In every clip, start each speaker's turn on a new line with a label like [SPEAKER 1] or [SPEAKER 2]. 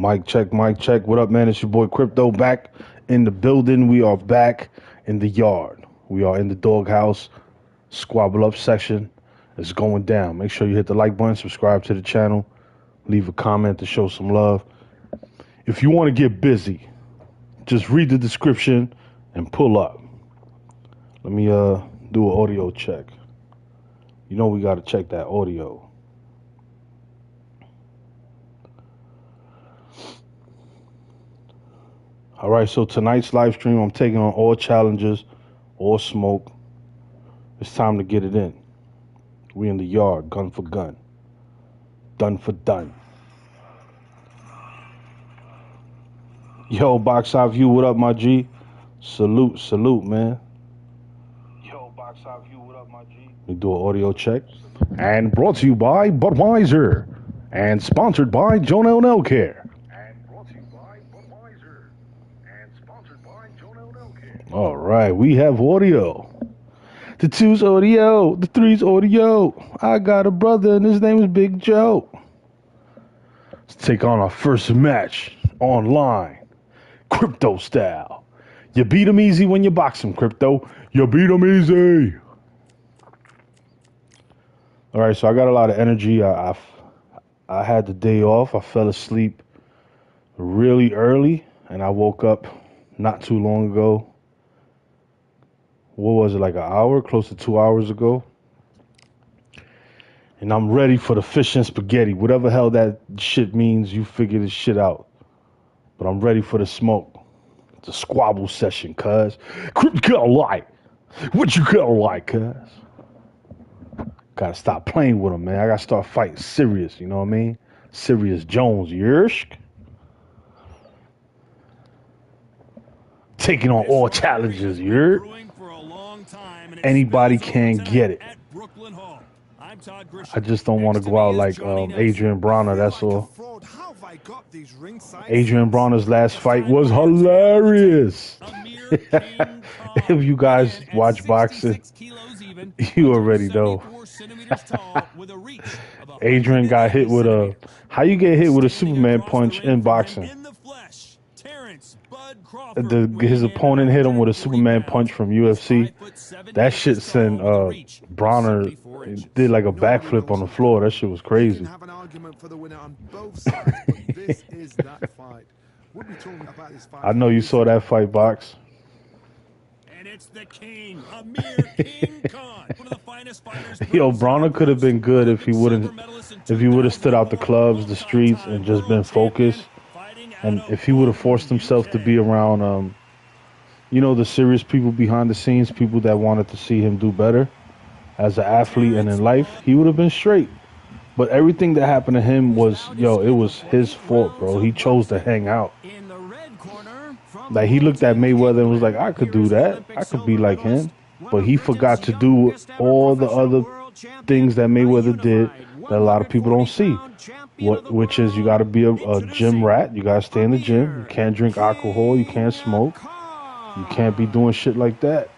[SPEAKER 1] Mic check, mic check. What up, man? It's your boy Cripto back in the building. We are back in the yard. We are in the doghouse. Squabble up section. It's going down. Make sure you hit the like button, subscribe to the channel, leave a comment to show some love. If you want to get busy, just read the description and pull up. Let me do an audio check. You know we got to check that audio. All right, so tonight's live stream, I'm taking on all challenges, all smoke. It's time to get it in. We in the yard, gun for gun, done for done. Yo, Box Eye View, what up, my G? Salute, salute, man. Yo, Box Eye View, what up, my G? We do an audio check. And brought to you by Budweiser. And sponsored by John L. Care. All right, we have audio. The 2's audio, the 3's audio. I got a brother and his name is Big Joe. Let's take on our first match online, Cripto style. You beat him easy when you box him, Cripto. You beat him easy. All right, so I got a lot of energy. I had the day off. I fell asleep really early, and I woke up not too long ago. What was it, like an hour, close to 2 hours ago? And I'm ready for the fish and spaghetti. Whatever hell that shit means, you figure this shit out. But I'm ready for the smoke. It's a squabble session, cuz. What you got like, cuz? Gotta stop playing with him, man. I gotta start fighting serious, you know what I mean? Serious Jones, yersh. Taking on all challenges, yersh. Anybody can get it. I just don't want to go out like Adrian Bronner, that's all. Adrian Bronner's last fight was hilarious. If you guys watch boxing, you already know. Adrian got hit with a... How you get hit with a Superman punch in boxing? His opponent hit him with a Superman punch from UFC. That shit sent Bronner did like a backflip on the floor. That shit was crazy. I know you saw that fight, Box. And it's the king, Amir King Khan, one of the finest fighters. Yo, Bronner could have been good if he would have stood out the clubs, the streets, and just been focused. And if he would have forced himself to be around, you know, the serious people behind the scenes, people that wanted to see him do better as an athlete and in life, he would have been straight. But everything that happened to him was, yo, it was his fault, bro. He chose to hang out. Like, he looked at Mayweather and was like, I could do that. I could be like him. But he forgot to do all the other things that Mayweather did that a lot of people don't see. Which is, you got to be a gym rat. You got to stay in the gym. You can't drink alcohol. You can't smoke. You can't be doing shit like that.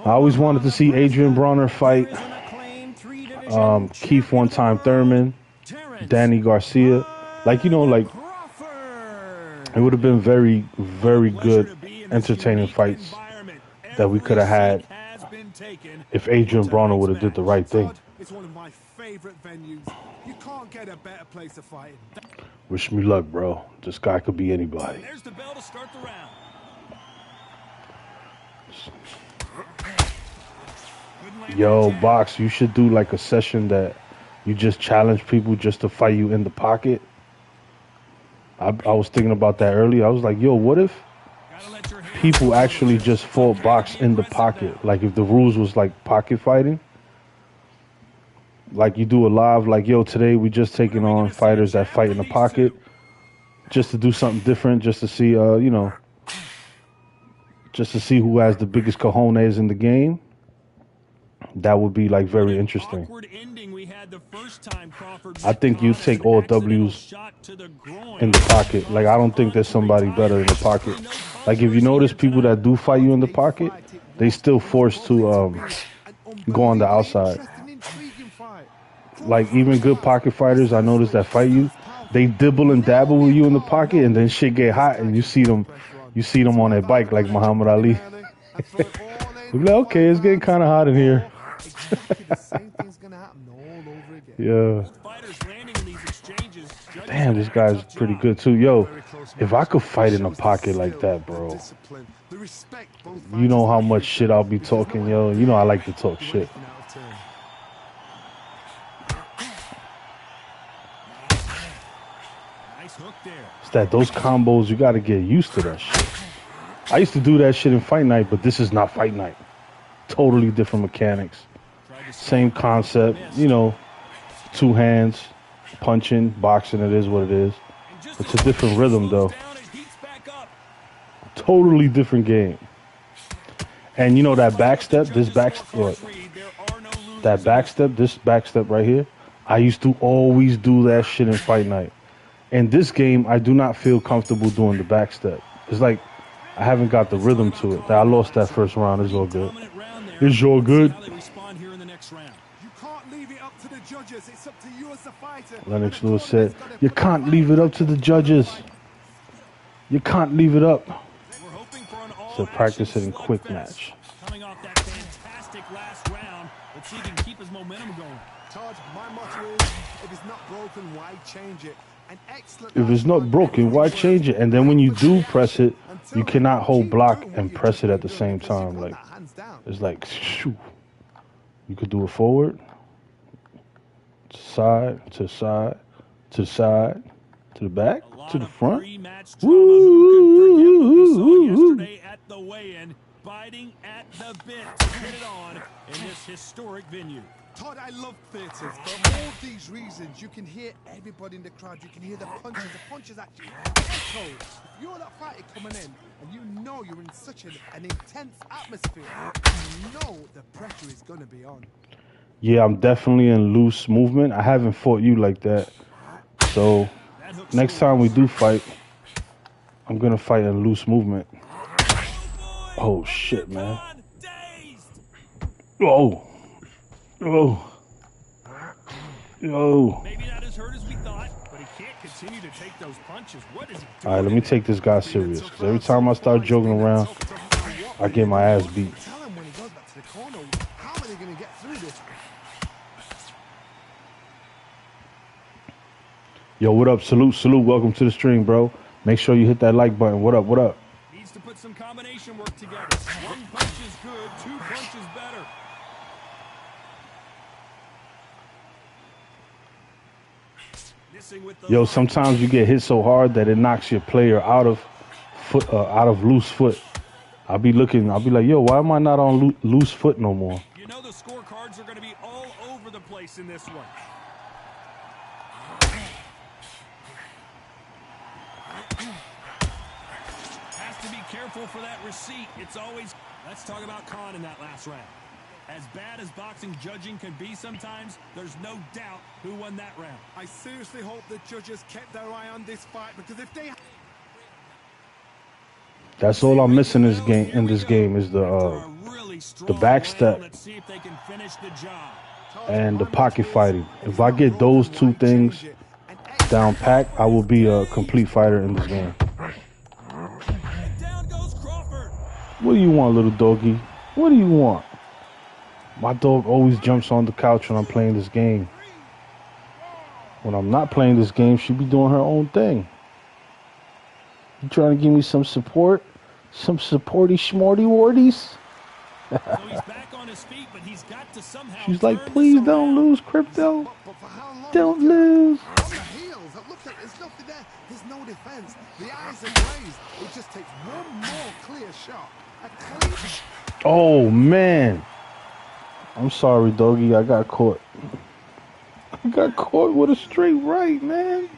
[SPEAKER 1] I always wanted to see Adrian Bronner fight Keith One-Time Thurman, Danny Garcia. Like, you know, like, it would have been very, very good, entertaining fights that we could have had if Adrian Bronner would have did the right thing. It's one of my favorite venues. You can't get a better place to fight. Wish me luck, bro. This guy could be anybody. There's the bell to start the round. Yo, Box, you should do like a session that you just challenge people just to fight you in the pocket. I was thinking about that earlier. I was like, yo, what if people actually just fought Box in the pocket? Like, if the rules was like pocket fighting? Like, you do a live, like, yo, today we just taking on fighters that fight in the pocket, just to do something different, just to see, you know, just to see who has the biggest cojones in the game. That would be, like, very interesting. I think you take all W's in the pocket. Like, I don't think there's somebody better in the pocket. Like, if you notice people that do fight you in the pocket, they still forced to go on the outside. Like, even good pocket fighters, I noticed that fight you, they dibble and dabble with you in the pocket, and then shit get hot, and you see them on their bike like Muhammad Ali. You're like, okay, it's getting kind of hot in here. Yeah. Damn, this guy's pretty good too. Yo, if I could fight in a pocket like that, bro, you know how much shit I'll be talking, yo. You know I like to talk shit. It's that those combos, you got to get used to that shit. I used to do that shit in Fight Night, but this is not Fight Night. Totally different mechanics. Same concept, you know, two hands, punching, boxing, it is what it is. It's a different rhythm, though. Totally different game. And you know that backstep, this backstep right here, I used to always do that shit in Fight Night. In this game, I do not feel comfortable doing the backstep. It's like I haven't got the rhythm to it. I lost that first round. It's all good. It's all good. Lennox Lewis said, you can't leave it up to the judges. You can't leave it up. So practice it in quick match.
[SPEAKER 2] Coming off that fantastic last round, let's see if he can keep his momentum going. Todd, my motto is, if it's not broken, why change it?
[SPEAKER 1] If it's not broken, why change it? And then when you do press it, you cannot hold block and press it at the same time. Like, it's like, shoo. You could do it forward, side, to side, to the side, to the back, to the front. Woo!
[SPEAKER 2] Yesterday at the weigh-in, biting at the bit to get it on in this historic venue. Todd, I love theatres. For all these reasons, you can hear everybody in the crowd. You can hear the punches. The punches actually echo. If you're that fighter coming in and you know you're in such an intense atmosphere, you know the pressure is going to be on.
[SPEAKER 1] Yeah, I'm definitely in loose movement. I haven't fought you like that. So next time we do fight, I'm going to fight in loose movement. Oh, shit, man. Oh. Oh. Oh.
[SPEAKER 2] Maybe not as hurt as we thought, but he can't continue to take those punches. What is he doing?
[SPEAKER 1] All right, let me take this guy serious, because every time I start joking around, I get my ass beat.
[SPEAKER 2] Tell him when he goes back to the corner, how are they going to get through this?
[SPEAKER 1] Yo, what up? Salute. Welcome to the stream, bro. Make sure you hit that like button. What up?
[SPEAKER 2] Needs to put some combination work together. One punch is good, two punches better.
[SPEAKER 1] Yo, sometimes you get hit so hard that it knocks your player out of loose foot. I'll be like, yo, why am I not on loose foot no more?
[SPEAKER 2] You know the scorecards are going to be all over the place in this one. Has to be careful for that receipt. It's always... Let's talk about Khan in that last round. As bad as boxing judging can be sometimes, there's no doubt who won that round. I seriously hope the judges kept their eye on this fight, because if they...
[SPEAKER 1] That's all I'm missing in this game is the backstep and the pocket fighting. If I get those two things down pat, I will be a complete fighter in this game. What do you want, little doggy? What do you want? My dog always jumps on the couch when I'm playing this game. When I'm not playing this game, she be doing her own thing. You trying to give me some support? Some supporty schmorty warties?
[SPEAKER 2] So he's back on his feet, but he's got to somehow...
[SPEAKER 1] She's like, please don't lose, Cripto. Don't lose.
[SPEAKER 2] On the heels, it looks like there's nothing there. There's no defense. The eyes are glazed. It just takes one more clear shot.
[SPEAKER 1] Oh, man. I'm sorry, doggy. I got caught. I got caught with a straight right, man.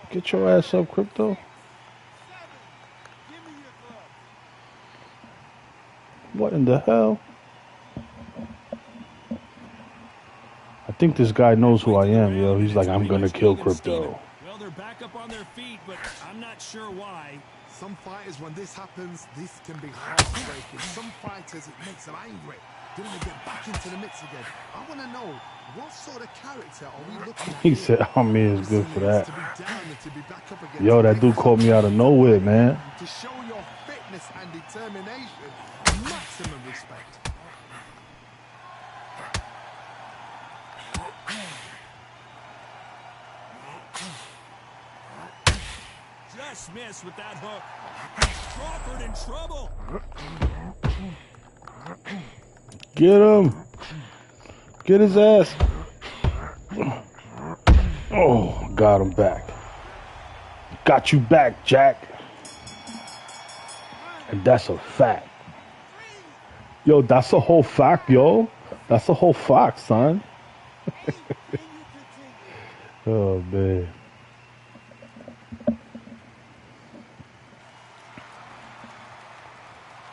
[SPEAKER 1] Get your ass up, Cripto. What in the hell? I think this guy knows who I am, yo. He's like, I'm gonna kill Cripto.
[SPEAKER 2] Well, they're back up on their feet, but I'm not sure why. Some fighters, when this happens, this can be heartbreaking. Some fighters, it makes them angry. gonna get back into the mix again. I want to know what sort of character are we looking at?
[SPEAKER 1] He said, Amir is good for that.
[SPEAKER 2] To be down and to be back up again.
[SPEAKER 1] Yo, that dude called me out of nowhere, man.
[SPEAKER 2] To show your fitness and determination, maximum respect. Just missed with that hook. Crawford in trouble.
[SPEAKER 1] Get him. Get his ass. Oh, got him back. Got you back, Jack. And that's a fact. Yo, that's a whole fact, yo. That's a whole fact, son. Oh, man.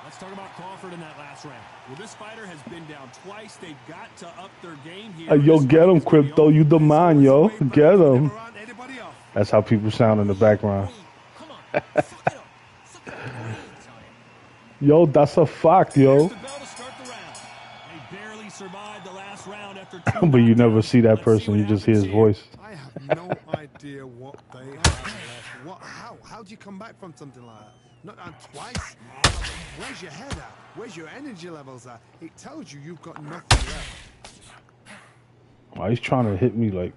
[SPEAKER 2] Let's talk about Crawford in that last round. Well, this fighter has been down twice. They've got to up their game here.
[SPEAKER 1] Yo, get him, Cripto. You the man, yo. Get him. That's how people sound in the background. Yo, that's a fact, yo. But you never see that person. You just hear his voice.
[SPEAKER 2] I have no idea what they have left. How do you come back from something like that? Not twice. Where's your head at? Where's your energy levels at? It tells you you've got nothing left.
[SPEAKER 1] Oh, he's trying to hit me like.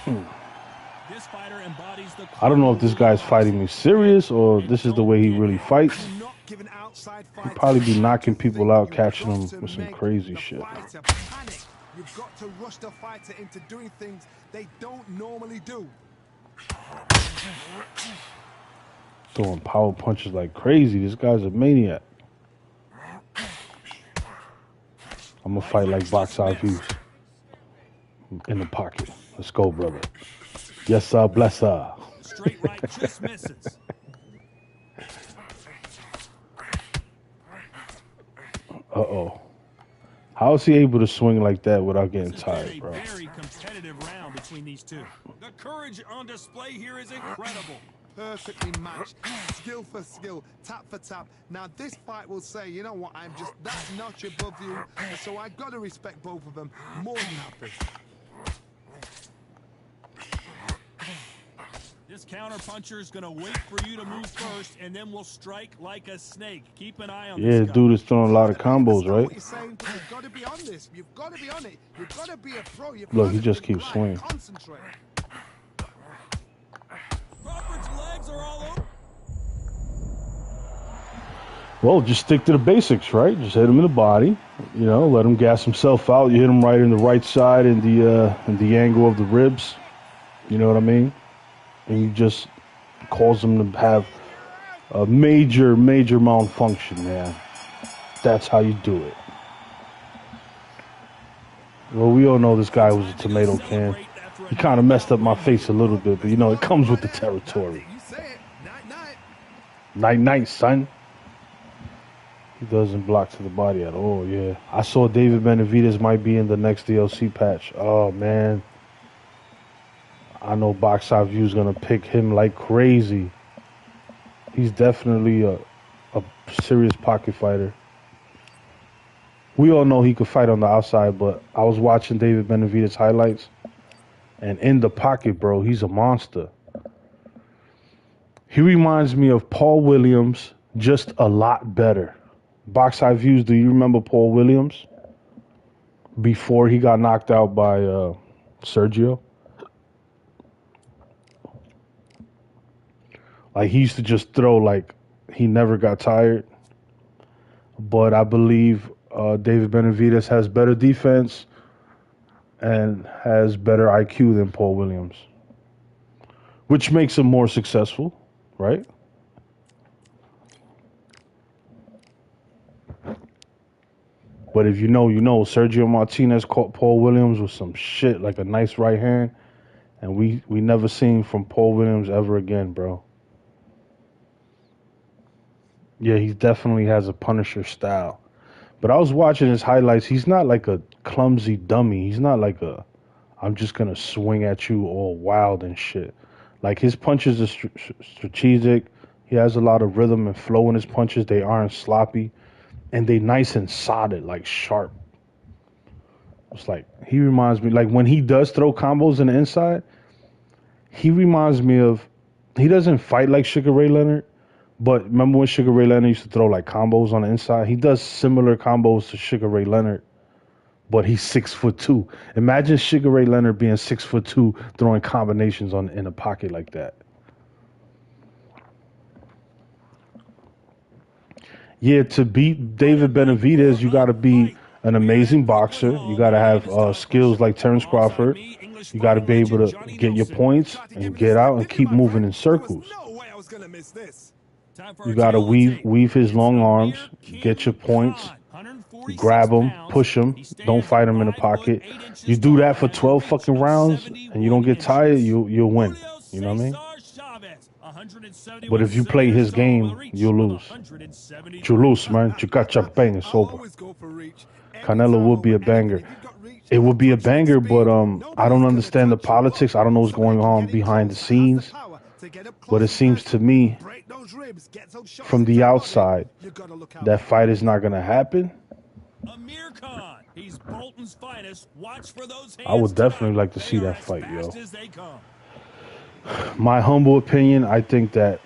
[SPEAKER 2] This fighter embodies the
[SPEAKER 1] I don't know if this guy's fighting me serious or this is the way he really fights. He'd probably be knocking people out, catching them with some crazy shit.
[SPEAKER 2] You've got to rush the fighter into doing things they don't normally do.
[SPEAKER 1] Throwing power punches like crazy. This guy's a maniac. I'm gonna fight like box eye views. In the pocket. Let's go, brother. Yes, sir. Bless her.
[SPEAKER 2] Straight right just misses.
[SPEAKER 1] Uh-oh. How is he able to swing like that without getting tired, bro?
[SPEAKER 2] Very competitive round between these two. The courage on display here is incredible. Perfectly matched, skill for skill, tap for tap. Now this fight will say, you know what, I'm just that notch above you, so I gotta respect both of them more than happy. This counter puncher is gonna wait for you to move first, and then we'll strike like a snake. Keep an eye on this guy.
[SPEAKER 1] Dude is throwing a lot of combos, right?
[SPEAKER 2] What you're saying, you've got to be on this. You've got to be on it. You've got to be a pro.
[SPEAKER 1] Look, he just keeps swinging.
[SPEAKER 2] Concentrate. Crawford's legs are all over.
[SPEAKER 1] Well, just stick to the basics, right? Just hit him in the body. You know, let him gas himself out. You hit him right in the right side in the angle of the ribs. You know what I mean? And you just cause him to have a major malfunction, man. That's how you do it. Well, we all know this guy was a tomato can. He kind of messed up my face a little bit, but you know, it comes with the territory. Night, son. He doesn't block to the body at all, yeah. I saw David Benavidez might be in the next DLC patch. Oh, man. I know Box Eye View's going to pick him like crazy. He's definitely a serious pocket fighter. We all know he could fight on the outside, but I was watching David Benavidez highlights, and in the pocket, bro, he's a monster. He reminds me of Paul Williams, just a lot better. Box Eye Views, do you remember Paul Williams? Before he got knocked out by Sergio? Like, he used to just throw like he never got tired. But I believe David Benavidez has better defense and has better IQ than Paul Williams, which makes him more successful, right? But if you know, Sergio Martinez caught Paul Williams with some shit, like a nice right hand, and we never seen from Paul Williams ever again, bro. Yeah, he definitely has a Punisher style. But I was watching his highlights. He's not like a clumsy dummy. He's not like I'm just going to swing at you all wild and shit. Like, his punches are strategic. He has a lot of rhythm and flow in his punches. They aren't sloppy. and they nice and solid, like sharp. It's like he reminds me, like when he does throw combos in the inside, he reminds me of. He doesn't fight like Sugar Ray Leonard, but remember when Sugar Ray Leonard used to throw like combos on the inside? He does similar combos to Sugar Ray Leonard, but he's 6'2". Imagine Sugar Ray Leonard being 6'2", throwing combinations in a pocket like that. Yeah, to beat David Benavidez, you got to be an amazing boxer. You got to have skills like Terrence Crawford. You got to be able to get your points and get out and keep moving in circles. You got to weave his long arms, get your points, grab him, push him, don't fight him in the pocket. You do that for 12 fucking rounds and you don't get tired, you'll win. You know what I mean? But if you play his game, you'll lose. You lose, man. You got your bang, it's over. Canelo would be a banger. It would be a banger, but I don't understand the politics. I don't know what's going on behind the scenes. But it seems to me, from the outside, that fight is not going to happen. I would definitely like to see that fight, yo. My humble opinion, I think that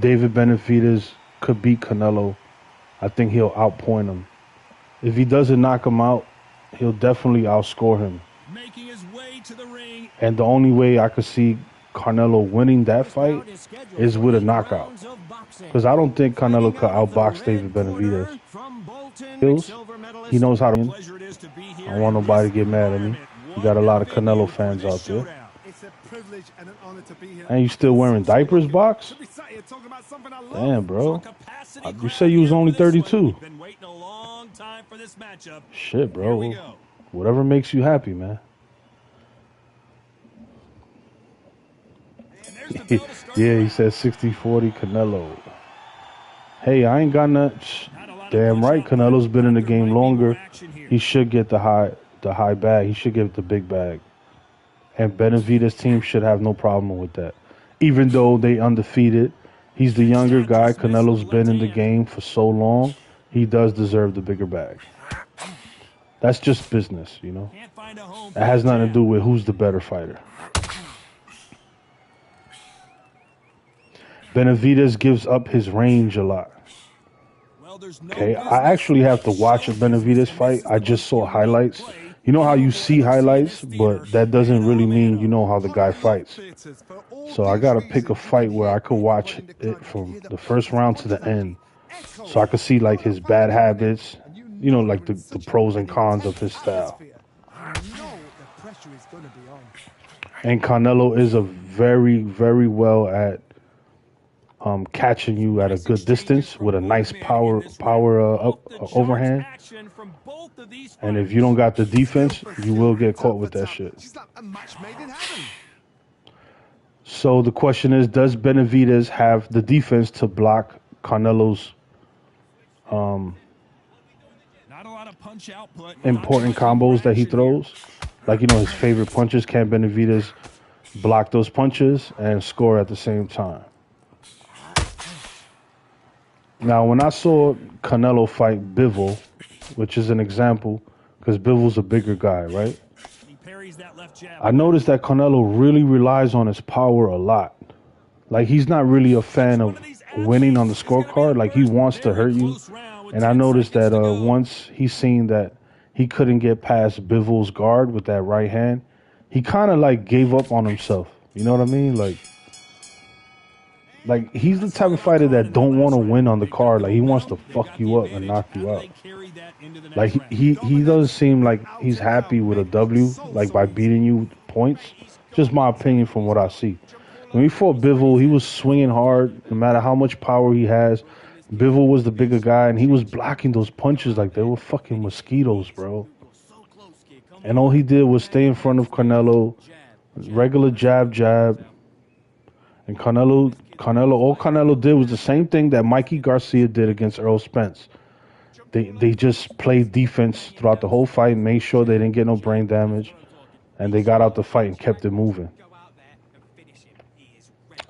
[SPEAKER 1] David Benavidez could beat Canelo. I think he'll outpoint him. If he doesn't knock him out, he'll definitely outscore him. And the only way I could see Canelo winning that fight is with a knockout. Because I don't think Canelo could outbox David Benavidez. He knows how to win. I don't want nobody to get mad at me. You got a lot of Canelo fans out there. And you still wearing diapers, Box? Damn, bro. You say you was only 32. Shit, bro. Whatever makes you happy, man. Yeah, he said 60-40 Canelo. Hey, I ain't got nothing. Damn right, Canelo's been in the game longer. He should get the high bag. He should get the big bag. And Benavidez' team should have no problem with that. Even though they undefeated, he's the younger guy. Canelo's been in the game for so long. He does deserve the bigger bag. That's just business, you know. It has nothing to do with who's the better fighter. Benavidez gives up his range a lot. Okay, I actually have to watch a Benavidez fight. I just saw highlights. You know how you see highlights, but that doesn't really mean you know how the guy fights. So I got to pick a fight where I could watch it from the first round to the end. So I could see like his bad habits, you know, like the pros and cons of his style. And Canelo is a very, very well at catching you at a good distance with a nice power overhand. And if you don't got the defense, you will get caught with that shit. So the question is, does Benavidez have the defense to block Canelo's important combos that he throws? Like, you know, his favorite punches. Can Benavidez block those punches and score at the same time? Now, when I saw Canelo fight Bivol, which is an example, because Bivol's a bigger guy, right? I noticed that Canelo really relies on his power a lot. Like, he's not really a fan of winning on the scorecard. Like, he wants to hurt you. And I noticed that once he seen that he couldn't get past Bivol's guard with that right hand, he kind of, like, gave up on himself. You know what I mean? Like, he's the type of fighter that don't want to win on the card. Like, he wants to fuck you up and knock you out. Like, he doesn't seem like he's happy with a W, like, by beating you with points. Just my opinion from what I see. When he fought Bivol, he was swinging hard, no matter how much power he has. Bivol was the bigger guy, and he was blocking those punches like they were fucking mosquitoes, bro. And all he did was stay in front of Canelo, regular jab. And all Canelo did was the same thing that Mikey Garcia did against Earl Spence. They just played defense throughout the whole fight, made sure they didn't get no brain damage, and they got out the fight and kept it moving.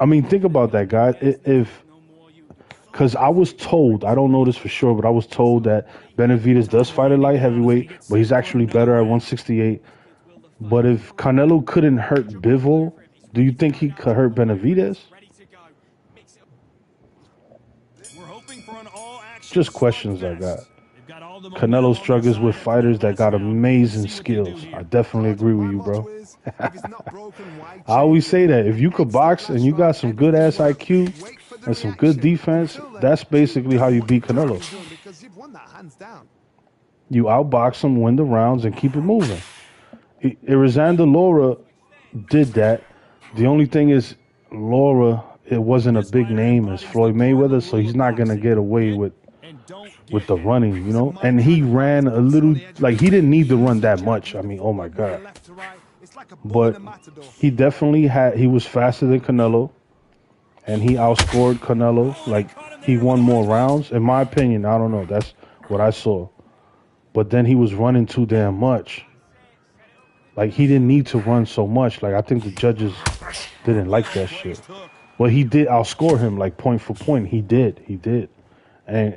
[SPEAKER 1] I mean, think about that, guys. Because because I was told, I don't know this for sure, but I was told that Benavidez does fight at light heavyweight, but he's actually better at 168. But if Canelo couldn't hurt Bivol, do you think he could hurt Benavidez? Just questions I got. Canelo struggles with fighters that got amazing skills. I definitely agree with you, bro. I always say that if you could box and you got some good ass IQ and some good defense, that's basically how you beat Canelo. You outbox him, win the rounds, and keep it moving. Irizarry Laura did that. The only thing is, Laura, it wasn't a big name as Floyd Mayweather, so he's not gonna get away with the running, you know. And he ran a little, like he didn't need to run that much. I mean, oh my God. But he definitely he was faster than Canelo, and he outscored Canelo. Like he won more rounds, in my opinion. I don't know. That's what I saw. But then he was running too damn much. Like he didn't need to run so much. Like I think the judges didn't like that shit. Well, he did outscore him like point for point. He did. And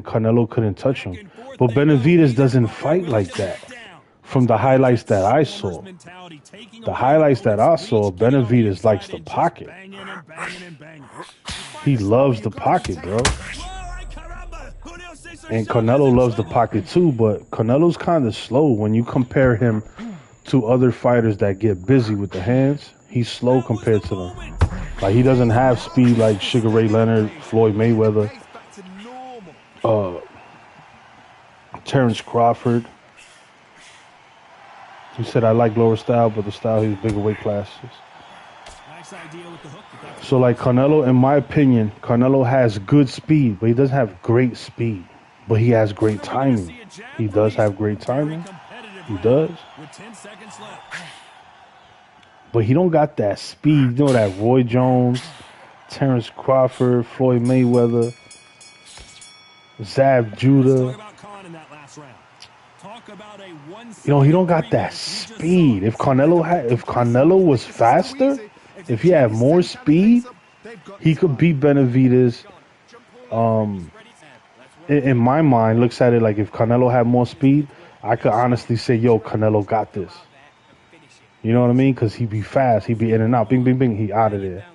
[SPEAKER 1] Canelo couldn't touch him. But Benavidez doesn't fight like that. From the highlights that I saw, Benavidez likes the pocket. He loves the pocket, bro. And Canelo loves the pocket too, but Canelo's kind of slow when you compare him to other fighters that get busy with the hands. He's slow compared to them. Like he doesn't have speed like Sugar Ray Leonard, Floyd Mayweather, Terrence Crawford. He said, I like lower style, but the style he's bigger weight classes. So like Canelo, in my opinion, Canelo has good speed, but he doesn't have great speed. But he has great timing. He does have great timing. He does. But he don't got that speed. You know that Roy Jones, Terrence Crawford, Floyd Mayweather, Zab Judah. You know, he don't got that speed. If Canelo was faster, if he had more speed, he could beat Benavidez. In my mind, looks at it like if Canelo had more speed, I could honestly say, yo, Canelo got this. You know what I mean? Because he'd be fast. He'd be in and out. Bing, bing, bing. He out of there.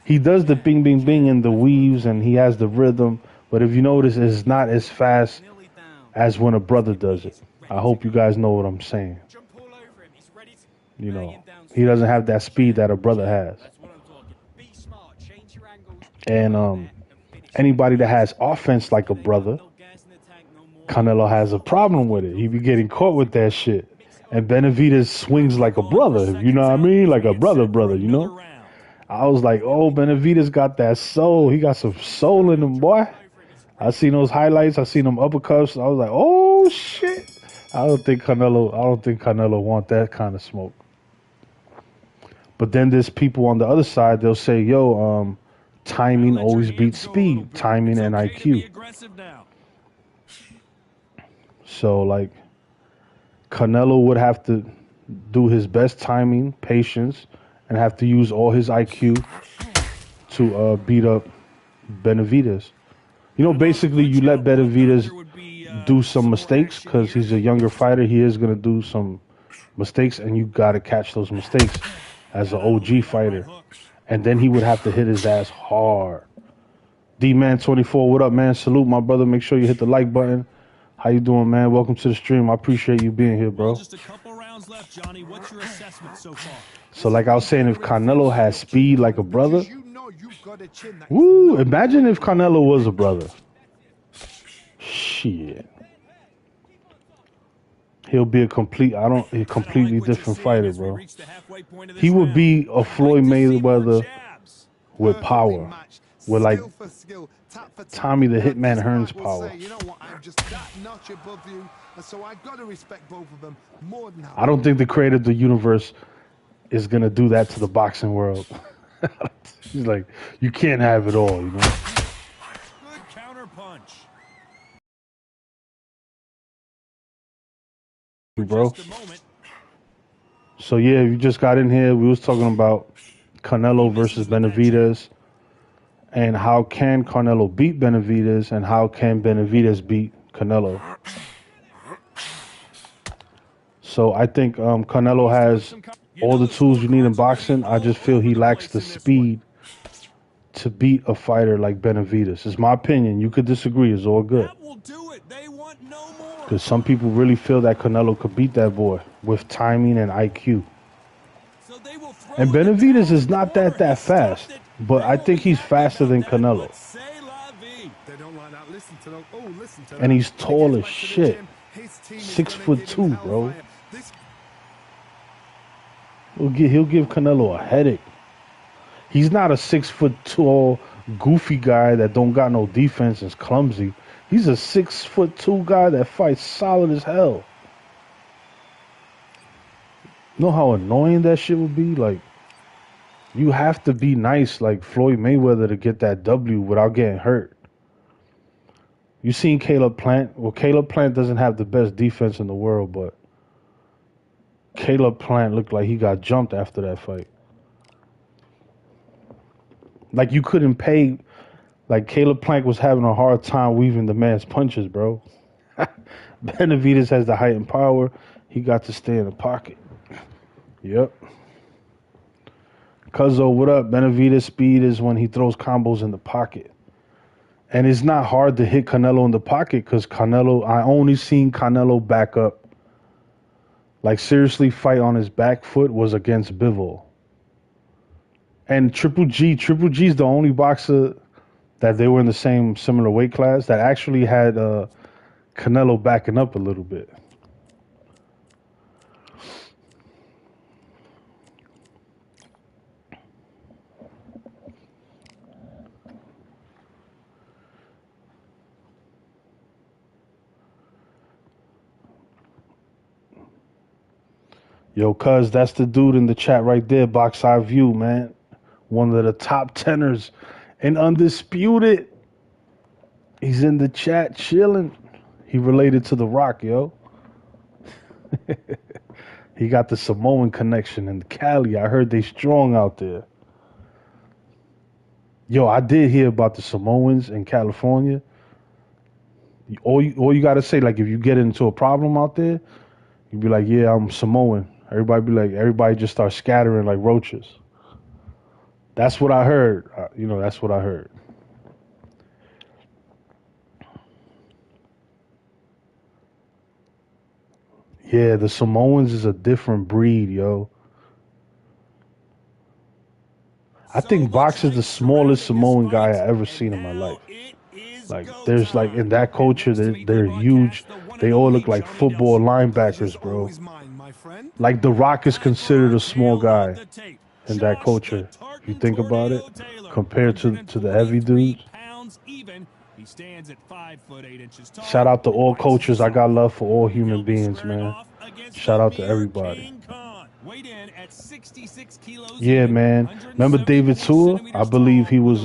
[SPEAKER 1] He does the bing, bing, bing and the weaves, and he has the rhythm. But if you notice, it's not as fast as when a brother does it. I hope you guys know what I'm saying. You know, he doesn't have that speed that a brother has. And anybody that has offense like a brother, Canelo has a problem with it. He be getting caught with that shit. And Benavidez swings like a brother, you know what I mean? Like a brother, you know? I was like, oh, Benavidez got that soul. He got some soul in him, boy. I seen those highlights. I seen them uppercuts. I was like, oh, shit. I don't think Canelo want that kind of smoke. But then there's people on the other side, they'll say, yo, timing always beats speed, timing and IQ. So, like, Canelo would have to do his best timing, patience, and have to use all his IQ to beat up Benavidez. You know, basically, you let Benavidez do some mistakes because he's a younger fighter. He is going to do some mistakes, and you got to catch those mistakes as an OG fighter. And then he would have to hit his ass hard. D-Man24, what up, man? Salute, my brother. Make sure you hit the like button. How you doing, man? Welcome to the stream. I appreciate you being here, bro.
[SPEAKER 2] Just a couple rounds left, Johnny. What's your assessment so far?
[SPEAKER 1] So like I was saying, if Canelo has speed like a brother, woo, imagine if Canelo was a brother. Shit. He'll be a completely different fighter, bro. He would be a Floyd Mayweather with power. With like Tommy the Hitman Hearns power. I don't think the creator of the universe is gonna do that to the boxing world. He's like, you can't have it all, you know.
[SPEAKER 2] Good counter punch.
[SPEAKER 1] Bro. So yeah, you just got in here. We was talking about Canelo versus Benavidez. And how can Canelo beat Benavidez, and how can Benavidez beat Canelo? So I think Canelo has all the tools you need in boxing. I just feel he lacks the speed to beat a fighter like Benavidez. It's my opinion. You could disagree. It's all good. Because some people really feel that Canelo could beat that boy with timing and IQ. And Benavidez is not that fast, but I think he's faster than Canelo. And he's tall as shit. 6'2", bro. He'll give Canelo a headache. He's not a 6' tall, goofy guy that don't got no defense and is clumsy. He's a 6'2" guy that fights solid as hell. You know how annoying that shit would be? Like, you have to be nice like Floyd Mayweather to get that W without getting hurt. You seen Caleb Plant? Well, Caleb Plant doesn't have the best defense in the world, but Caleb Plant looked like he got jumped after that fight. Like, you couldn't pay. Like, Caleb Plant was having a hard time weaving the man's punches, bro. Benavidez has the height and power. He got to stay in the pocket. Yep. Cuzzo, what up? Benavidez speed is when he throws combos in the pocket. And it's not hard to hit Canelo in the pocket because Canelo, I only seen Canelo back up. Like, seriously, fight on his back foot was against Bivol. And Triple G's the only boxer that they were in the same similar weight class that actually had Canelo backing up a little bit. Yo, cuz, that's the dude in the chat right there, Box Eye View, man. One of the top tenors in Undisputed. He's in the chat chilling. He related to The Rock, yo. He got the Samoan connection in Cali. I heard they strong out there. Yo, I did hear about the Samoans in California. All you got to say, like, if you get into a problem out there, you be like, yeah, I'm Samoan. Everybody just starts scattering like roaches. That's what I heard. That's what I heard. Yeah, the Samoans is a different breed, yo. I think Box is the smallest Samoan guy I ever seen in my life. Like, there's like in that culture, they're huge. They all look like football linebackers, bro. Like, The Rock is considered a small guy in that culture. You think about it, compared to the heavy dudes. Shout out to all cultures. I got love for all human beings, man. Shout out to everybody. Yeah, man. Remember David Tua? I believe he was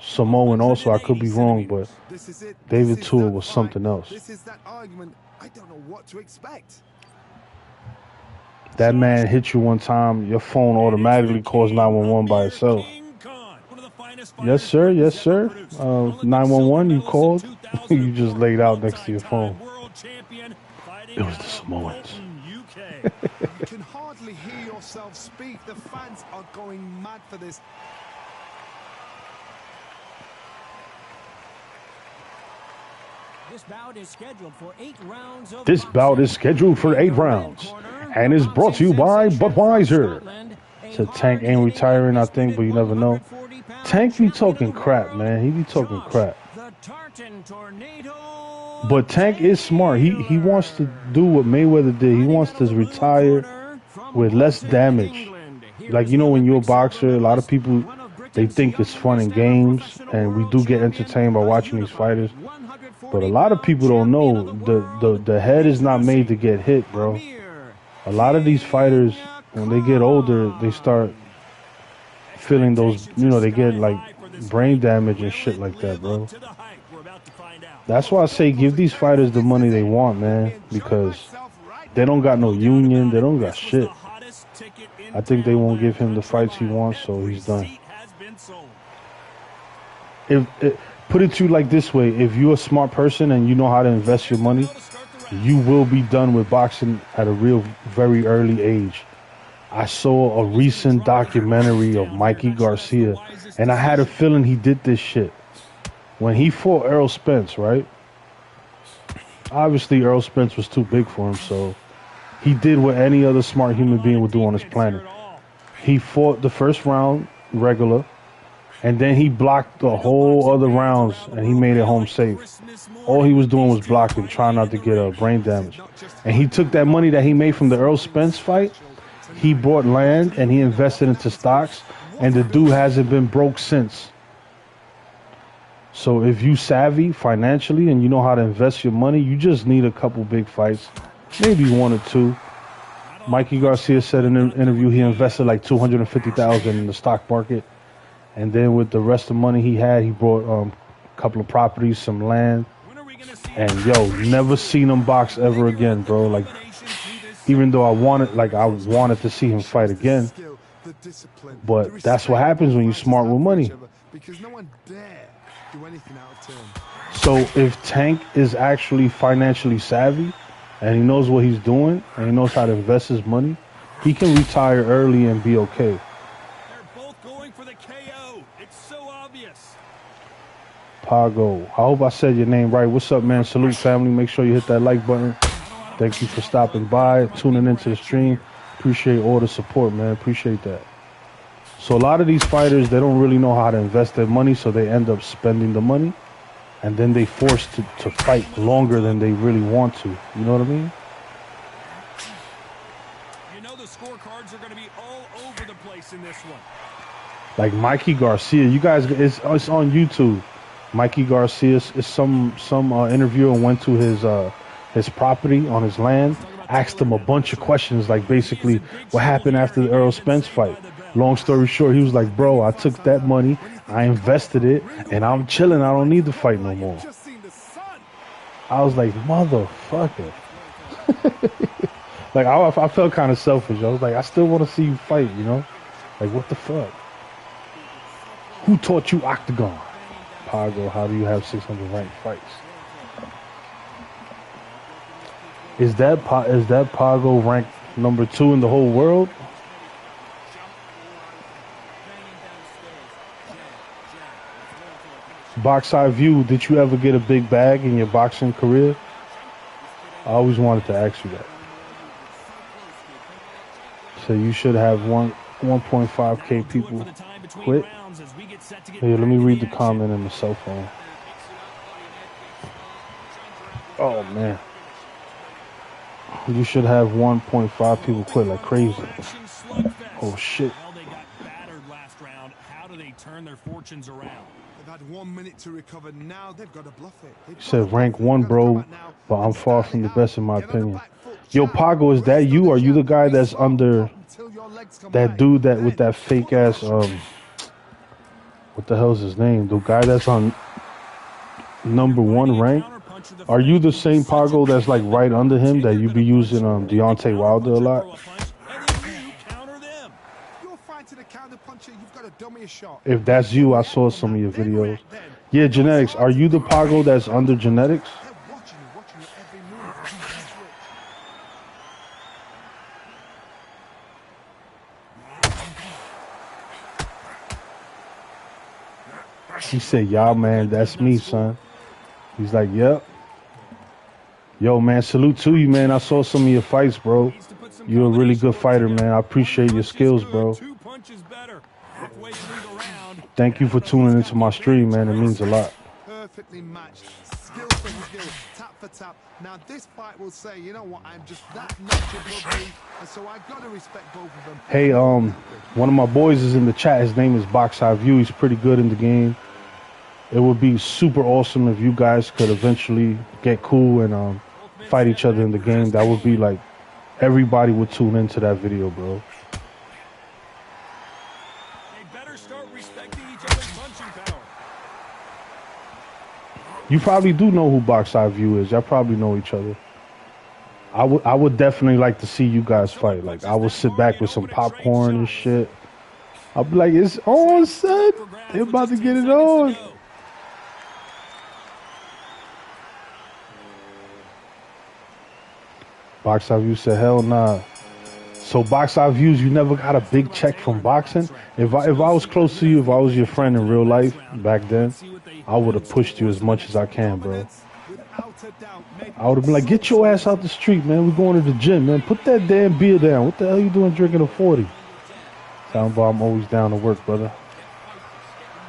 [SPEAKER 1] Samoan also. I could be wrong, but David Tua was something else.
[SPEAKER 2] I don't know what to expect.
[SPEAKER 1] That man hit you one time, your phone automatically calls 911 by itself. Yes, sir. Yes, sir. 911, you called. You just laid out next to your phone. It was the Samoans.
[SPEAKER 2] You can hardly hear yourself speak. The fans are going mad for this.
[SPEAKER 3] This bout is scheduled for 8 rounds.
[SPEAKER 1] And is brought to you by Budweiser. So Tank ain't retiring, I think, but you never know. Tank be talking crap, man. He be talking crap. But Tank is smart. He wants to do what Mayweather did. He wants to retire with less damage. Like, when you're a boxer, a lot of people, they think it's fun and games, and we do get entertained by watching these fighters. But a lot of people don't know the head is not made to get hit, bro. A lot of these fighters, when they get older, they start feeling those, they get like brain damage and shit like that, bro. That's why I say give these fighters the money they want, man, because they don't got no union, they don't got shit. I think they won't give him the fights he wants, so he's done. Put it to you like this way: if you're a smart person and you know how to invest your money, you will be done with boxing at a very early age. I saw a recent documentary of Mikey Garcia, and I had a feeling he did this shit when he fought Errol Spence, right? Obviously, Errol Spence was too big for him, so he did what any other smart human being would do on this planet. He fought the first round regular, and then he blocked the whole other rounds, and he made it home safe. All he was doing was blocking, trying not to get brain damage. And he took that money that he made from the Errol Spence fight, he bought land, and he invested into stocks, and the dude hasn't been broke since. So if you savvy financially and you know how to invest your money, you just need a couple big fights, maybe one or two. Mikey Garcia said in an interview he invested like $250,000 in the stock market. And then with the rest of the money he had, he bought a couple of properties, some land. And yo, never seen him box ever again, bro. Like, even though I wanted to see him fight again. But that's what happens when you're smart with money. So if Tank is actually financially savvy and he knows what he's doing and he knows how to invest his money, he can retire early and be okay. Pago, I hope I said your name right. What's up, man? Salute, family. Make sure you hit that like button. Thank you for stopping by, tuning into the stream. Appreciate all the support, man. Appreciate that. So a lot of these fighters, they don't really know how to invest their money, so they end up spending the money, and then they forced to fight longer than they really want to. You know what I mean?
[SPEAKER 2] You know the scorecards are going to be all over the place in this one.
[SPEAKER 1] Like Mikey Garcia, you guys, it's on YouTube. Mikey Garcia is some interviewer went to his property on his land, asked him a bunch of questions, like basically what happened after the Errol Spence fight. Long story short, he was like, bro, I took that money, I invested it, and I'm chilling. I don't need to fight no more. I was like, motherfucker. Like, I felt kind of selfish. I was like, I still want to see you fight, you know? Like, what the fuck? Who taught you Octagon? Pago, how do you have 600 ranked fights? Is that Pago ranked number 2 in the whole world? Box Eye View, did you ever get a big bag in your boxing career? I always wanted to ask you that. So you should have 1.5K people quit. Here, let me read the comment in the cell phone. Oh man. You should have 1.5 people quit like crazy. Oh shit.
[SPEAKER 2] How do they turn their fortunes around? They've had 1 minute to recover. Now they've got to bluff it.
[SPEAKER 1] Said rank 1, bro, but I'm far from the best in my opinion. Yo, Pago, is that you? Are you the guy that's under that dude that with that fake ass what the hell's his name? The guy that's on number 1 rank? Are you the same Pago that's like right under him that you be using Deontay Wilder a lot? If that's you, I saw some of your videos. Yeah, Genetics. Are you the Pago that's under Genetics? He said, "Yeah, man, that's me, son." He's like, "Yep." Yo, man, salute to you, man. I saw some of your fights, bro. You're a really good fighter, man. I appreciate your skills, bro. Thank you for tuning into my stream, man. It means a lot.
[SPEAKER 2] Perfectly matched. Skill for skill. Tap for tap. Now this fight will say, you know what, I'm just that much above me, and so I gotta respect both of them.
[SPEAKER 1] Hey, one of my boys is in the chat. His name is Box Eye View. He's pretty good in the game. It would be super awesome if you guys could eventually get cool and fight each other in the game. That would be like, everybody would tune into that video, bro.
[SPEAKER 2] They better start respecting each other's punching power.
[SPEAKER 1] You probably do know who Box Eye View is. Y'all probably know each other. I would definitely like to see you guys fight. Like, I would sit back with some popcorn and shit. I'll be like, it's on, son. They're about to get it on. Box Eye Views said, hell nah. So Box Eye Views, you never got a big check from boxing? If I was close to you, if I was your friend in real life back then, I would have pushed you as much as I can, bro. I would have been like, get your ass out the street, man. We're going to the gym, man. Put that damn beer down. What the hell you doing drinking a 40? Soundbar, I'm always down to work, brother.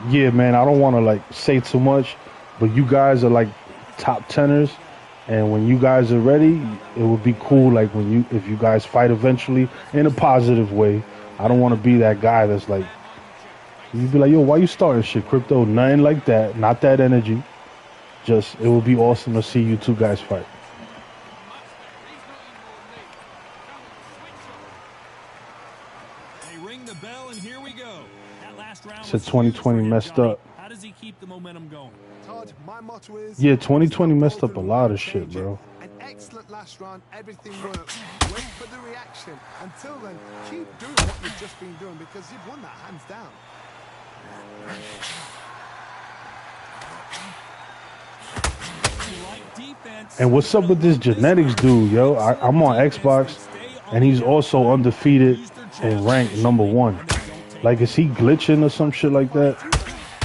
[SPEAKER 1] Yeah, man, I don't want to, like, say too much, but you guys are, like, top tenors. And when you guys are ready, it would be cool, like, if you guys fight eventually in a positive way. I don't want to be that guy that's like, you'd be like, yo, why you starting shit, Crypto? Nothing like that. Not that energy. Just, it would be awesome to see you two guys fight.
[SPEAKER 2] They ring the bell and here we go. That last round
[SPEAKER 1] said 2020 messed up.
[SPEAKER 2] How does he keep the momentum going? Todd, my motto is,
[SPEAKER 1] yeah, 2020 messed up a lot of shit, bro.
[SPEAKER 2] An excellent last round, everything works. Wait for the reaction. Until then, keep doing what you've just been doing because you've won that hands down.
[SPEAKER 1] And what's up with this genetics dude, yo? I'm on Xbox, and he's also undefeated and ranked #1. Like, is he glitching or some shit like that?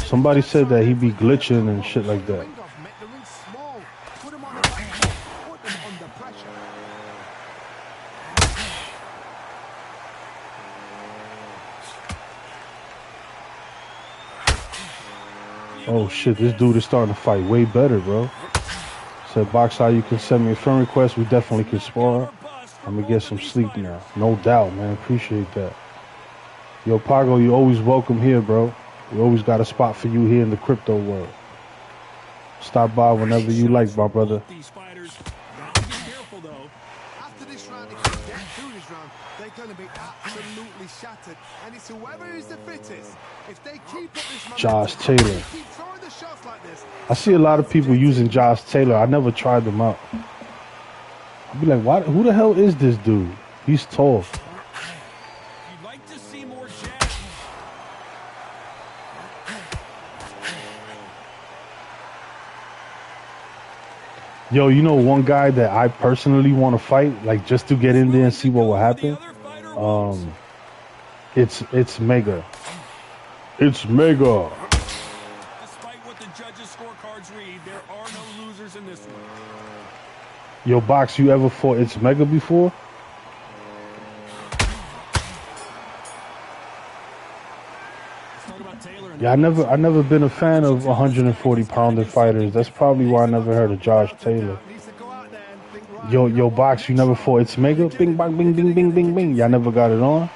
[SPEAKER 1] Somebody said that he be glitching and shit like that. Oh shit, this dude is starting to fight way better, bro. Said, Box Eye, you can send me a friend request. We definitely can spar. I'm gonna get some sleep now. No doubt, man. Appreciate that. Yo, Pago, you always welcome here, bro. We always got a spot for you here in the crypto world. Stop by whenever you like, my brother.
[SPEAKER 2] After this round, if they get through this round, they're going to be absolutely shattered. And it's whoever is the fittest. If they keep up this
[SPEAKER 1] Josh Taylor.
[SPEAKER 2] keep throwing the shots like this.
[SPEAKER 1] I see a lot of people using Josh Taylor. I never tried them out. I'd be like, why? Who the hell is this dude? He's tall.
[SPEAKER 2] You'd like to see more jabs.
[SPEAKER 1] Yo, you know one guy that I personally want to fight, like just to get in there and see what will happen? It's Mega. It's Mega.
[SPEAKER 2] Despite what the judges' scorecards read, there are no losers in this one.
[SPEAKER 1] Yo, Box, you ever fought It's Mega before? Yeah, I never been a fan of 140-pounder fighters. That's probably why I never heard of Josh Taylor. Yo, Box, you never fought It's Mega? Bing, bang, bing, bing, bing, bing, bing. Y'all never got it on?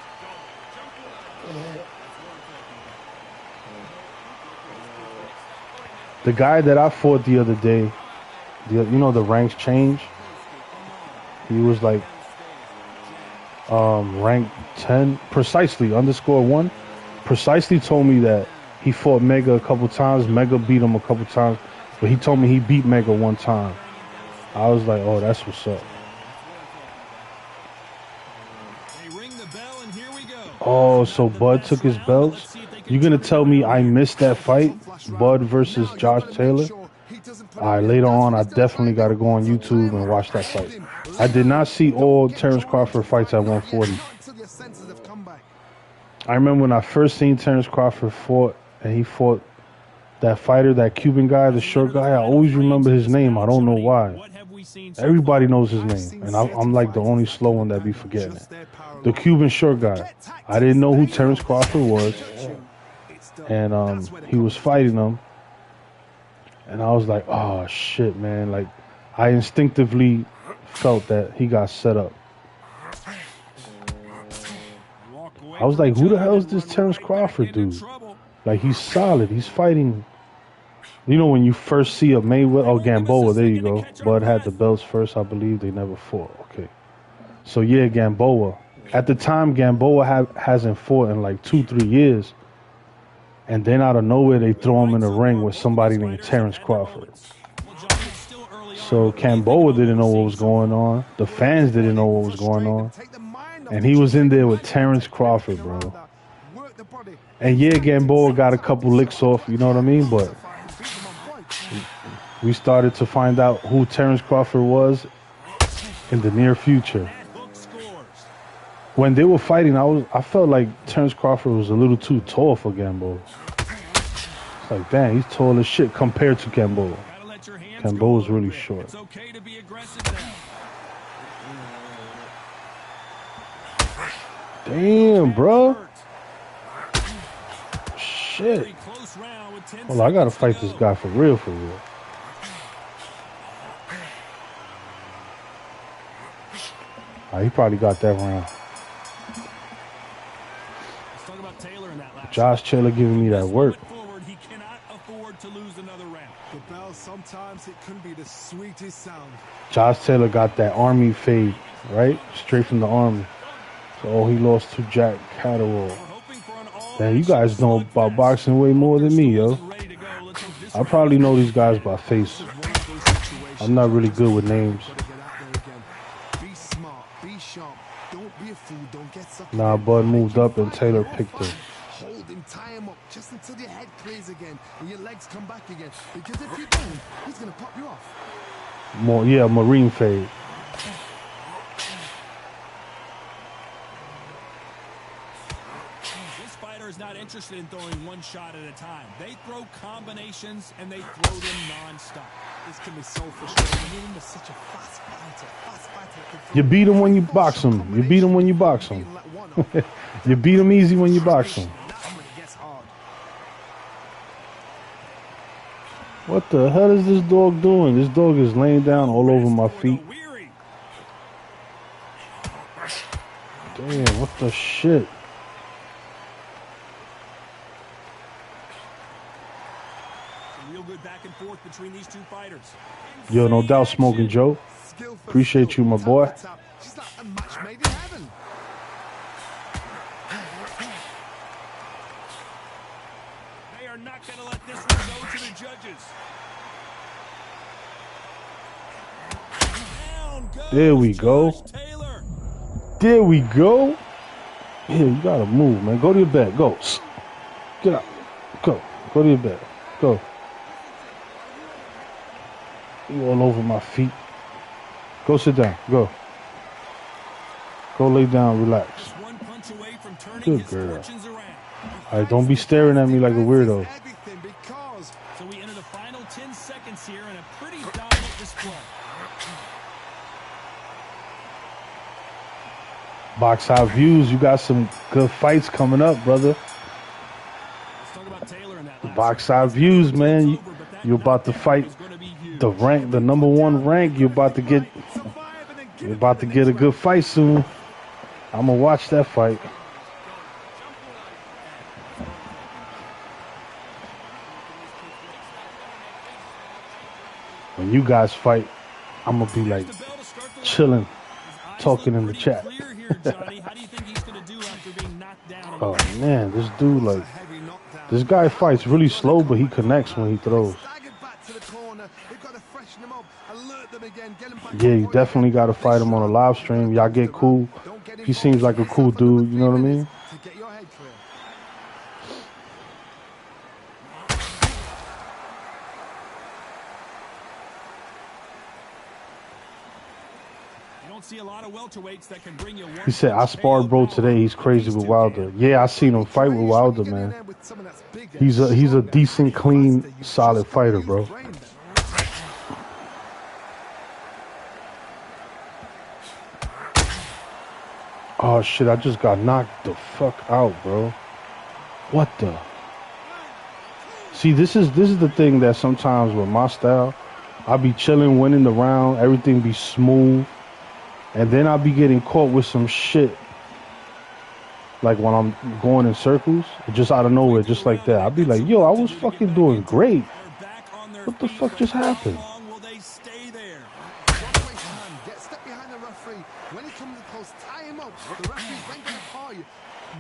[SPEAKER 1] The guy that I fought the other day, you know the ranks change? He was like rank 10, precisely, _1. Precisely told me that he fought Mega a couple times. Mega beat him a couple times. But he told me he beat Mega one time. I was like, oh, that's what's up. Oh, so Bud took his belts? You gonna tell me I missed that fight? Bud versus Josh Taylor? Alright, later on, I definitely gotta go on YouTube and watch that fight. I did not see all Terrence Crawford fights at 140. I remember when I first seen Terrence Crawford fight, and he fought that fighter, that Cuban guy, the short guy. I always remember his name. I don't know why. Everybody knows his name, and I'm like the only slow one that be forgetting it. The Cuban short guy. I didn't know who Terrence Crawford was, and he was fighting him, and I was like, oh shit, man. Like, I instinctively felt that he got set up. I was like, who the hell is this Terrence Crawford dude? Like, he's solid. He's fighting. You know, when you first see a Mayweather, oh, Gamboa, there you go. Bud had the belts first, I believe. They never fought. Okay. So, yeah, Gamboa. At the time, Gamboa hasn't fought in like 2-3 years. And then out of nowhere, they throw him in a ring with somebody named Terrence Crawford. So, Gamboa didn't know what was going on. The fans didn't know what was going on. And he was in there with Terrence Crawford, bro. And yeah, Gamboa got a couple licks off, you know what I mean? But we started to find out who Terrence Crawford was in the near future.
[SPEAKER 2] That hook scores.
[SPEAKER 1] When they were fighting, I felt like Terrence Crawford was a little too tall for Gamboa. It's like, damn, he's tall as shit compared to Gamboa.
[SPEAKER 2] Gotta let your hands
[SPEAKER 1] Gamboa
[SPEAKER 2] go
[SPEAKER 1] is
[SPEAKER 2] a
[SPEAKER 1] really
[SPEAKER 2] bit.
[SPEAKER 1] short.
[SPEAKER 2] It's okay to be aggressive now.
[SPEAKER 1] Damn, bro. Shit.
[SPEAKER 2] Very close round with 10
[SPEAKER 1] Well, I gotta
[SPEAKER 2] seconds to
[SPEAKER 1] fight this
[SPEAKER 2] go.
[SPEAKER 1] guy for real, for real. He probably got that round.
[SPEAKER 2] Let's talk about Taylor in that last
[SPEAKER 1] Josh Taylor giving me that work.
[SPEAKER 2] forward, he cannot afford to lose another round.
[SPEAKER 4] The bell, sometimes it can be the sweetest sound.
[SPEAKER 1] Josh Taylor got that army fade, right? Straight from the army. So he lost to Jack Catterall.
[SPEAKER 2] We're hoping for an all
[SPEAKER 1] Man, you guys know about boxing way more than me, yo.
[SPEAKER 2] ready to go. Let's hope this
[SPEAKER 1] I probably know these guys by face.
[SPEAKER 4] One of those situations.
[SPEAKER 1] I'm not really good with names.
[SPEAKER 4] Gotta get out there again. Be smart, be sharp. Don't be a fool. Don't get sucked.
[SPEAKER 1] Nah,
[SPEAKER 4] in.
[SPEAKER 1] Bud moved up and
[SPEAKER 4] Fight
[SPEAKER 1] Taylor
[SPEAKER 4] your own
[SPEAKER 1] picked him.
[SPEAKER 4] fight. Hold him, tie him up, just until your head clears again and your legs come back again. Because if you don't, he's gonna pop you off.
[SPEAKER 1] More, yeah, Marine fade.
[SPEAKER 2] This fighter is not interested in throwing one shot at a time. They throw combinations and they throw them non-stop.
[SPEAKER 4] This can be so frustrating. Him is such a fast fighter. That can throw
[SPEAKER 1] You beat him when you box him. You beat him when you box him.
[SPEAKER 4] being like one up.
[SPEAKER 1] You beat him easy when you box him.
[SPEAKER 4] That's when it gets hard.
[SPEAKER 1] What the hell is this dog doing? This dog is laying down all over my feet.
[SPEAKER 2] Weary.
[SPEAKER 1] Damn, what the shit?
[SPEAKER 2] Real good back and forth between these two fighters.
[SPEAKER 1] Yo, no doubt, Smoking Joe.
[SPEAKER 4] Skill for
[SPEAKER 1] Appreciate
[SPEAKER 4] skill.
[SPEAKER 1] you, my
[SPEAKER 4] Tap
[SPEAKER 1] boy.
[SPEAKER 4] for tap. She's like a match made in heaven.
[SPEAKER 2] They are not going to let this one go to the judges. Down goes
[SPEAKER 1] There we go.
[SPEAKER 2] Josh Taylor.
[SPEAKER 1] There we go. Yeah, you gotta move, man. Go to your bed. Go. Get out. Go. Go to your bed. Go. You all over my feet. Go sit down. Go. Go lay down. Relax.
[SPEAKER 2] Just one punch away from turning
[SPEAKER 1] Good
[SPEAKER 2] his
[SPEAKER 1] girl.
[SPEAKER 2] fortunes around.
[SPEAKER 1] All right, don't be staring at me like a weirdo.
[SPEAKER 4] Everything because
[SPEAKER 2] So we enter the final 10 seconds here in a pretty dominant display.
[SPEAKER 1] Box High Views. You got some good fights coming up, brother.
[SPEAKER 2] Let's talk about Taylor in that last
[SPEAKER 1] Box High Views, man. You're about to fight the rank, the #1 rank. You're about to get. You're about to get a good fight soon. I'm gonna watch that fight. When you guys fight, I'm gonna be like chilling, talking in the chat. Oh man, this dude like this guy fights really slow, but he connects when he throws.
[SPEAKER 4] staggered back to the corner. They've got to freshen him up, alert them again, get him back.
[SPEAKER 1] Yeah, you definitely got to fight him on a live stream. Y'all get cool. He seems like a cool dude. You know what I mean?
[SPEAKER 4] To get your head clear.
[SPEAKER 2] You don't see a lot of welterweights that can bring you one
[SPEAKER 1] He said, I
[SPEAKER 2] punch
[SPEAKER 1] sparred bro
[SPEAKER 2] KO
[SPEAKER 1] today. He's crazy with Wilder. Yeah, I seen him fight with Wilder, man. He's a decent, clean, solid fighter, bro. Oh shit, I just got knocked the fuck out, bro. What the? See, this is the thing that sometimes with my style, I be chilling, winning the round, everything be smooth, and then I be getting caught with some shit. Like when I'm going in circles, just out of nowhere, just like that. I'll be like, yo, I was fucking doing great. What the fuck just happened?
[SPEAKER 4] Get step behind the referee. When he comes close, tie him up. The referee's waiting for you.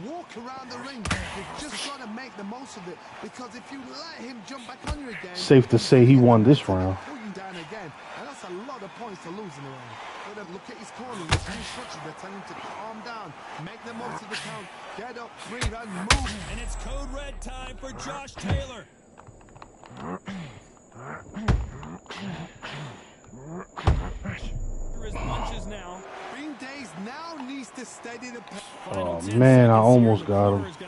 [SPEAKER 4] Walk around the ring. You've just got to make the most of it. Because if you let him jump back on you again,
[SPEAKER 1] Safe to say he won this round.
[SPEAKER 4] pull you down again. And that's a lot of points to lose in a round. But look at his corner. His instructions. They're telling him to calm down. Make the most of the count. Get up, breathe, and move.
[SPEAKER 2] And it's code red time for Josh Taylor. Through his punches now
[SPEAKER 4] to steady the pace.
[SPEAKER 1] Oh man, I almost got him.
[SPEAKER 3] Let's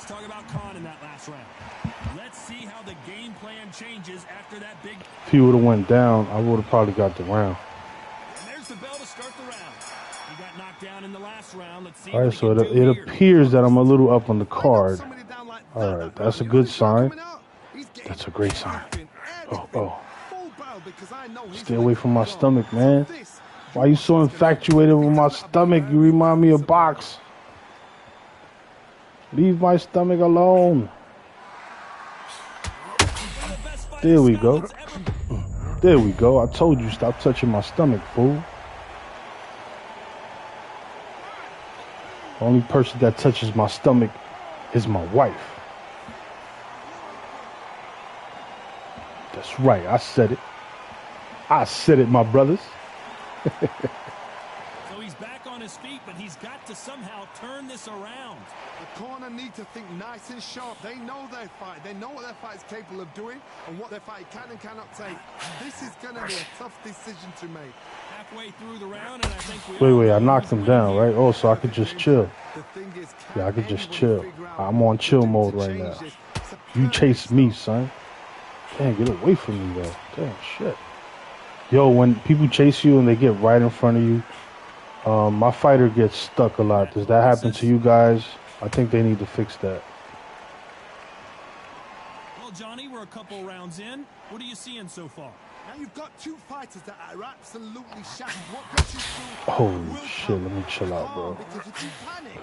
[SPEAKER 3] talk about Khan in that last round. Let's see how the game plan changes after that big.
[SPEAKER 1] If he would have went down, I would have probably got the round.
[SPEAKER 3] And there's the bell to start the round. He got knocked down in the last round. Let's see.
[SPEAKER 1] All right, so it appears that I'm a little up on the card. All right, that's a good sign. That's a great sign. Oh. Stay away from my stomach, man. Why you so infatuated with my stomach? You remind me of box. Leave my stomach alone. There we go. There we go. I told you, stop touching my stomach, fool. The only person that touches my stomach is my wife. That's right. I said it. I said it, my brothers.
[SPEAKER 3] So he's back on his feet, but he's got to somehow turn this around.
[SPEAKER 4] The corner need to think nice and sharp. They know their fight. They know what their fight is capable of doing and what their fight can and cannot take. This is going to be a tough decision to make.
[SPEAKER 3] Halfway through the round, and I think we
[SPEAKER 1] Wait, I knocked him down, right? Oh, so I could just chill. Yeah, I could just chill. I'm on chill mode right now. You chase me, son. Damn, get away from me, though. Damn, shit. Yo, when people chase you and they get right in front of you, my fighter gets stuck a lot. Does that happen to you guys? I think they need to fix that.
[SPEAKER 3] Well, Johnny, we're a couple rounds in. What are you seeing so far?
[SPEAKER 4] Now you've got two fighters that are absolutely shattered. What gets you through?
[SPEAKER 1] Holy shit, let me chill out, bro.
[SPEAKER 4] Because if you panic,